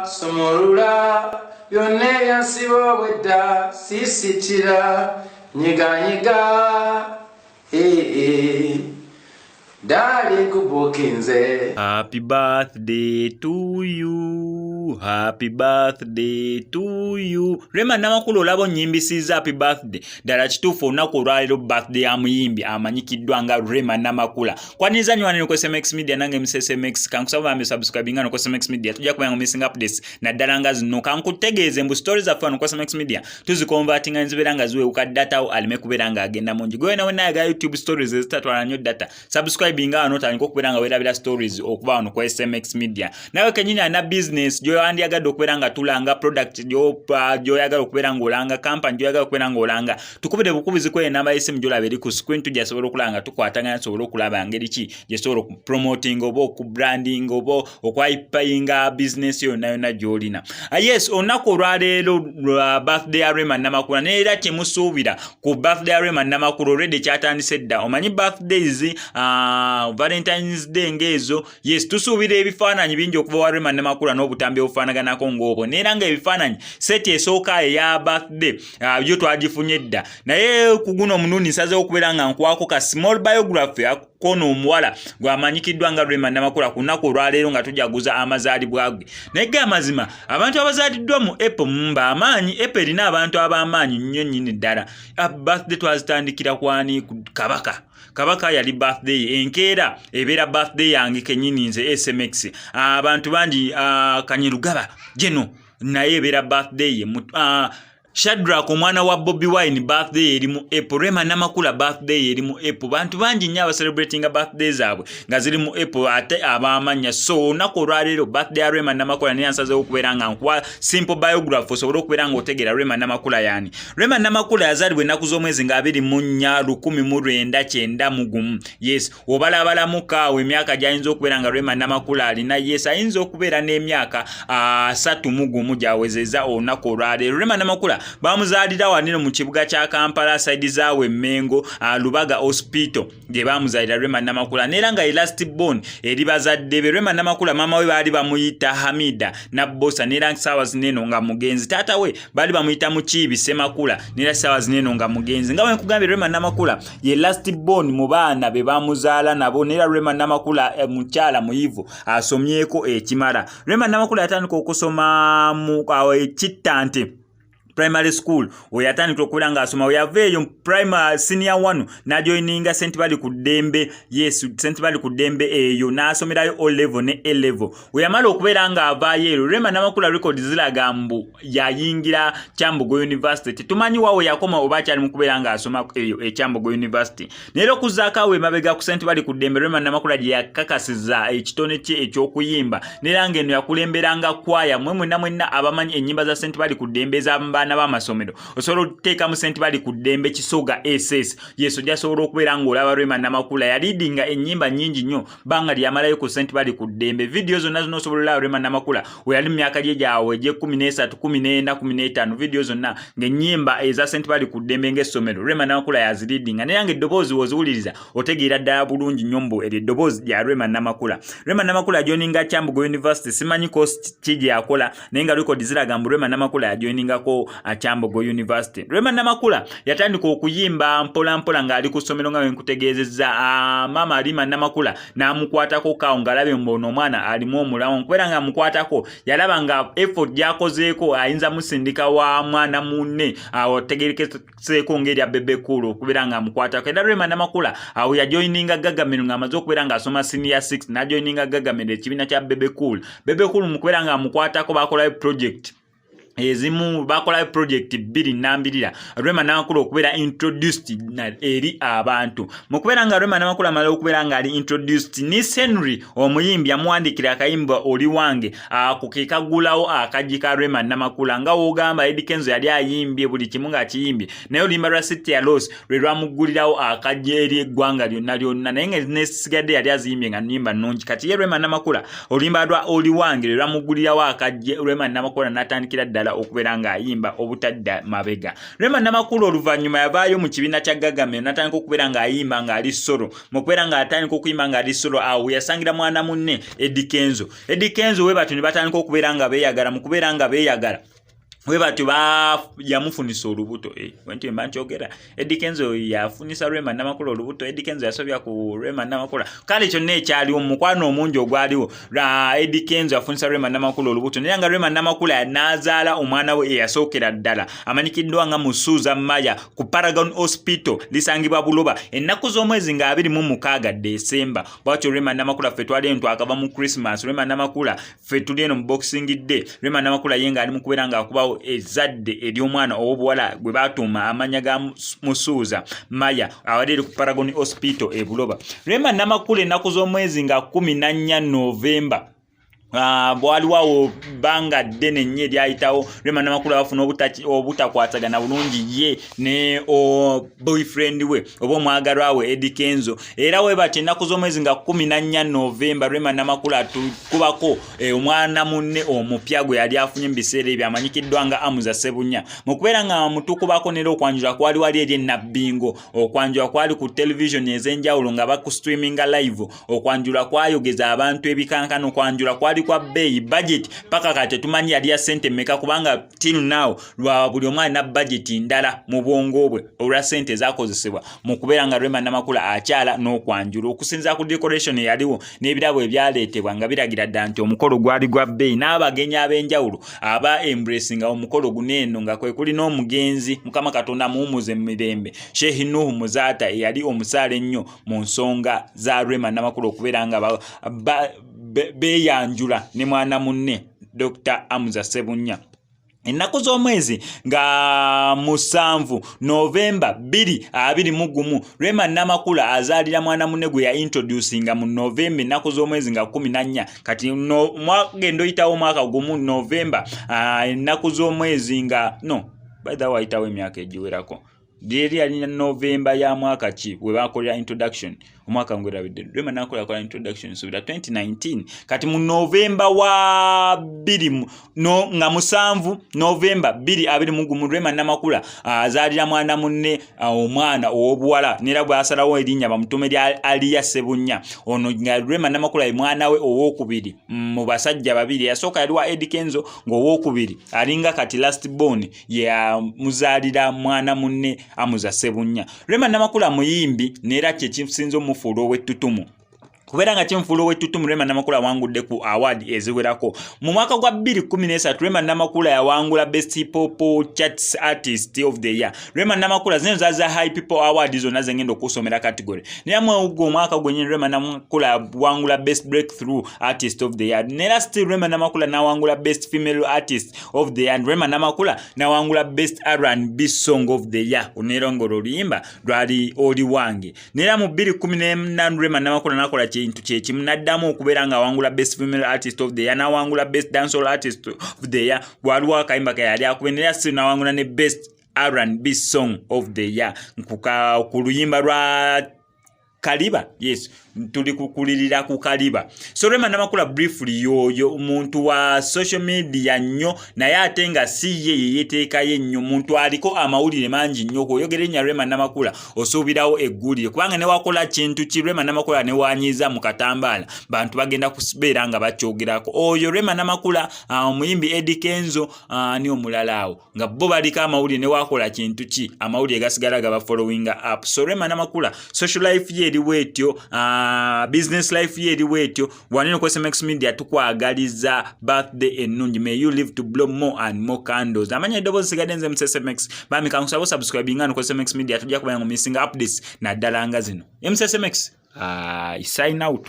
somorula byonna yansiba bwedda sisitira nyiganyiga Darling kubokinze. Happy birthday to you. Happy birthday to you. Rema Namakula olabo nyimbisiza happy birthday. Dala kituufu olunaku olwaleero birthday ya muyimbi amanyikiddwa nga Rema Namakula. Kwaniza nyo wano ku SMX Media nange MSMX kankusaba ambe subscribing no ku SMX Media. Tujja kubanga missing updates na ddala nga zino kankutegeeze mbu stories afa no ku SMX Media. Tuzikonvertinga nzibera nga ziweuka data o alime kubeera nga agenda mungi. Gwe nawe naye ga YouTube stories ezitatwala nnyo data. Subscribe binga no tandika okubeera nga weerabira stories okuba wano ku SMX Media. Nawe kenyini ana business gyoyandiyagadde okubeera nga tulanga product gyoyagala okubeera ng'olanga company gyoyagala okubeera ng'olanga tukubire bukubizi kwe namba y'essimu gyolaba eri ku screen tujja sobola okulanga tukwatagana sobola okulaba ngeri ki gyesobola okupromoting oba okubranding oba okwayipayinga business yonna gyolina. Yes, olunaku olwaleero birthday ya Rema Namakula neera kyemusuubira ku birthday ya Rema Namakula already kyatandise dda. Omanyi birthdays Valentine's Day ngezo. Yes, tusuubira ebifaananyi bingi okuva wa Rema Namakula n'obutambi obufaanaganako ng'obwo. Neera nga ebifaananyi seti esooka eya birthday yo twagifunye dda. Naye ku guno omunuuni nsazeewo okubeera nga nkwako ka small biography kono omuwala gwamanyikiddwa nga Rema Namakula ku nnaku olwaleero nga tujaguza amazaalibwa ge. Naye ge amazima abantu abazaaliddwa mu April mba amaanyi. April erina abantu ab'amaanyi nnyo nnyini ddala. Birthday twazitandikira kwani Kabaka yali birthday enkeera ebeera birthday yange kenyini nze SMX. Abantu bangi Kanyirugaba jeno naye ebeera birthday ye Shadrack omwana wa Bobby Wine birthday eri mu April. Rema Namakula birthday eri mu April. Bantu bangi nnyo celebrating birthday zaabwe nga ziri mu April ate abamanya. So nako olwaleero birthday ya Rema Namakula ne yansazeewo okubeera nga nkuwa simple biography osobola okubeera nga otegeera Rema Namakula yani. Rema Namakula yazaalibwa ennaku z'omwezi nga 24 1991. Yes, obalabalamuka awo emyaka gy'ayinza okubeera nga Rema Namakula alina. Yes, ayinza okubeera n'emyaka 31 gy'awezezza olunaku olwaleero. Rema Namakula bamuzaalira wanino mu kibuga kya Kampala side zaawe Mengo Lubaga Hospital gye bamuzaalira Rema Namakula. Neera nga last born eri bazadde be Rema Namakula mama we baali bamuyita Hamida Nabbosa neera saawa zineno nga mugenzi. Taata we baali bamuyita Mukiibi Semakula neera saawa zineno nga mugenzi. Nga bwe nkugambye Rema Namakula ye last born mu baana be bamuzaala nabo. Neera Rema Namakula mukyala muyivu asomyeko ekimala. Rema Namakula yatandika okusoma mu Kittante primary school oyatandika okubeera ng'asoma. Weyaveeyo primary senior 1 n'ajoininga St. Bali ku Ddembe. Yes, St. Bali ku Ddembe eyo n'asomerayo O level ne A level. Weyamala okubeera ng'avaayo Rema Namakula record ziraga mbu yayingira Kyambogo University. Tumanyi waawe yakoma oba kyali mu kubeera ng'asoma eyo Kyambogo University. Neera okuzaako awo emabega ku St. Bali ku Ddembe Rema Namakula gye yakakasiza ekitone kye eky'okuyimba. Neera ng'eno yakulemberanga kwaya mwenna abamanyi ennyimba za St. Bali ku Ddembe ez'abaana b'amasomero osobola okuteeka mu St. Bali ku Ddembe Kisoga SS. Yes, ojja sobola okubeera ng'olaba Rema Namakula yaliidinga ennyimba nnyingi nnyo banga lyamalayo ku St. Bali ku Ddembe. Video zonna zino osobola olaba Rema Namakula we yali mu myaka gye gyawe gye 13 14 15 video zonna ng'ennyimba eza St. Bali ku Ddembe ng'essomero Rema Namakula yaziliidinga. Naye nga eddoboozi woziwuliriza otegeera ddala bulungi nnyo mbu eryo eddoboozi lya Rema Namakula. Rema Namakula yajoininga Kyambogo University simanyi cost ki gye yakola naye nga record ziraga mbu Rema Namakula yajoiningako Kyambogo University. Rema Namakula yatandika okuyimba mpola mpola ng'ali ku ssomero nga wenkutegeezezza. Mama Rema Namakula n'amukwatako kawo ng'alabe mbono omwana alimu omulawo nkubeera nga amukwatako yalaba nga effort gy'akozeeko ayinza musindika wa mwana munne otegerekeseeko ng'erya Bebe Cool okubeera nga amukwatako. Era Rema Namakula awo yajoininga Gagamero ng'amaze okubeera ng'asoma senior 6 n'ajoininga Gagamero ekibiina kya Bebe Cool. Bebe Cool mu kubeera nga amukwatako bakolayo project ezimu bakola project 2 nambirira Rema Namakula okubeera introduced eri abantu. Mu kubeera nga Rema Namakula amala okubeera nga ali introduced ni Henry omuyimbi amuwandikira akayimba oli wange ako kekagulawo akaji ka Rema Namakula nga wogamba Eddie Kenzo yali ayimbye buli kimu nga akiyimbye naye oluyimba lwa City ya Loss lwe lwamugulirawo akaji eri eggwanga lyonna naye nga nesigadde yali aziyimbye nga nnyimba nnungi. Kati ye Rema Namakula oluyimba lwa oli wange lwe lwamugulirawo akaji Rema Namakula n'atandikira ddala ddala okubeera ng'ayimba obutadda mabega. Rema Namakula oluvannyuma yavaayo mu kibiina kya Gagame n'atandika okubeera ng'ayimba ng'ali solo. Mu kubeera ng'atandika okuyimba ng'ali solo awo yasangira mwana munne Kenzo. Kenzo we batyo ne batandika okubeera nga beeyagala. Mu kubeera nga beeyagala we batyo yamufunisa olubuto. Wenti mba nkyogera Kenzo yafunisa Rema Namakula olubuto. Kenzo yasobya ku Rema Namakula. Kale kyonna ekyaliwo mu mukwano omungi ogwaliwo Kenzo yafunisa Rema Namakula olubuto. Naye nga Rema Namakula n'azaala omwana we eyasookera ddala amanyikiddwa nga Musuuza Maya ku Paragon Hospital lisangibwa Buloba ennaku z'omwezi nga 26 Desemba. Bwatyo Rema Namakula ffe twali eno twakava mu Christmas. Rema Namakula ffe tuli eno mu Boxing Day. Rema Namakula ye ng'ali mu kubeera ng'akubawo ezadde ery'omwana ow'obuwala gwe baatuuma amanya ga Musuuza Maya awali ku Paragon Hospital e Buloba. Rema Namakula ennaku z'omwezi nga 14 Novemba bwaliwo banga ddene nnyo eryayitawo. Rema Namakula bafuna obutakwatagana bulungi ye ne boyfriend we oba omwagalwa we Kenzo. Era we bati ennaku z'omwezi nga 14 Novemba Rema Namakula tukubako omwana munne omupya gwe yali afunye mu biseera ebyo amanyikiddwa nga Amuza Sebunya. Mu kubeera nga mutukubako nera okwanjula kwali wali eri Nabbingo. Okwanjula kwali ku television ez'enjawulo nga baku streaminga live. Okwanjula kwayogeza abantu ebikankano. Okwanjula kwali kwa bei budget paka kate tumanyi yali ya sente meka kubanga till now lwa buli omwana na budget ndala mu bwongo bwe olwa sente zakozesebwa mu kubeera nga Rema Namakula akyala n'okwanjula okusinza ku decoration yaliwo n'ebirabo ebyaleetebwa nga biragira dda nti omukolo gwali gwa bei n'abagenyi ab'enjawulo aba embracing omukolo guneeno nga kwe kuli n'omugenzi Mukama Katonda muwumuze mu mirembe Sheikh Nuhu Muzata yali omusaale ennyo mu nsonga za Rema Namakula okubeera nga beyanjula ne mwana munne Dr. Amuza Sebunya. Ennaku z'omwezi nga 7 Novemba 2021 Rema Namakula azaalira mwana munne gwe ya introducinga mu Novemba ennaku z'omwezi nga 14 kati mwagenda oyitawo mwaka gumu Novemba ennaku z'omwezi nga by the way ayitawo emyaka egiwerako Deri alina Novemba ya mwaka ki we bakolera introduction omwaka ngwerabidde Rema Namakula akola introduction subira 2019 kati mu Novemba wa 2 nga 7 Novemba 2021 Rema Namakula azaalira mwana munne omwana ow'obuwala nera bwasalawo erinnya bamutume lya Aliya Sebunya. Ono nga Rema Namakula mwana we ow'okubiri mu basajja babiri yasooka yali wa Kenzo ng'ow'okubiri alinga kati last born ya muzaalira mwana munne Amuza Sebunya. Rema Namakula muyimbi nera kye kisinzo mufuulo w'ettutumu. Kubeera nga kimfuulo w'ettutumu Rema Namakula awangudde ku award eziwerako. Mu mwaka gwa 2013 Rema Namakula yawangula Best Pop Charts Artist of the Year. Rema Namakula zino zaza High People Award zonna zengenda okusomera category. Naye mu mwaka gwennyini Rema Namakula wangula Best Breakthrough Artist of the Year. Nera still Rema Namakula nawangula Best Female Artist of the Year. Rema Namakula nawangula Best R&B Song of the Year. Onerongolo oluyimba lwali oli wange. Nera mu 2014 Rema Namakula nakola kintu kyekimu n'addamu okubeera nga awangula Best Female Artist of the Year n'awangula Best Dancehall Artist of the Year. Waliwo akayimba ke yali akubenera si n'awangula ne Best R&B Song of the Year ku luyimba lwa Kaliba. Yes, tuli kukulirira ku Kaliba. So Rema Namakula briefly yoyo omuntu wa social media nnyo naye ate nga si ye yeteekayo ennyo muntu aliko amawulire mangi nnyo okwoyogera ennya Rema Namakula osuubirawo eggulire kubanga ne wakola kintu ki Rema Namakula ne wanyiiza mu katambaala bantu bagenda kubeera nga bakyogerako. Oyo Rema Namakula omuyimbi Kenzo ni omulala awo nga bo baliko amawulire ne wakola kintu ki amawulire gasigala gaba following up. So Rema Namakula social life ye eriwetyo business life ye eriwetyo wanene ku SMX Media tukwagaliza birthday ennungi. May you live to blow more and more candles. Amanya eddoboozi sigadde nze mu SMX bami kankusaba subscribe ngano ku SMX Media tujja kubanga mu missing updates naddala nga zino. SMX sign out.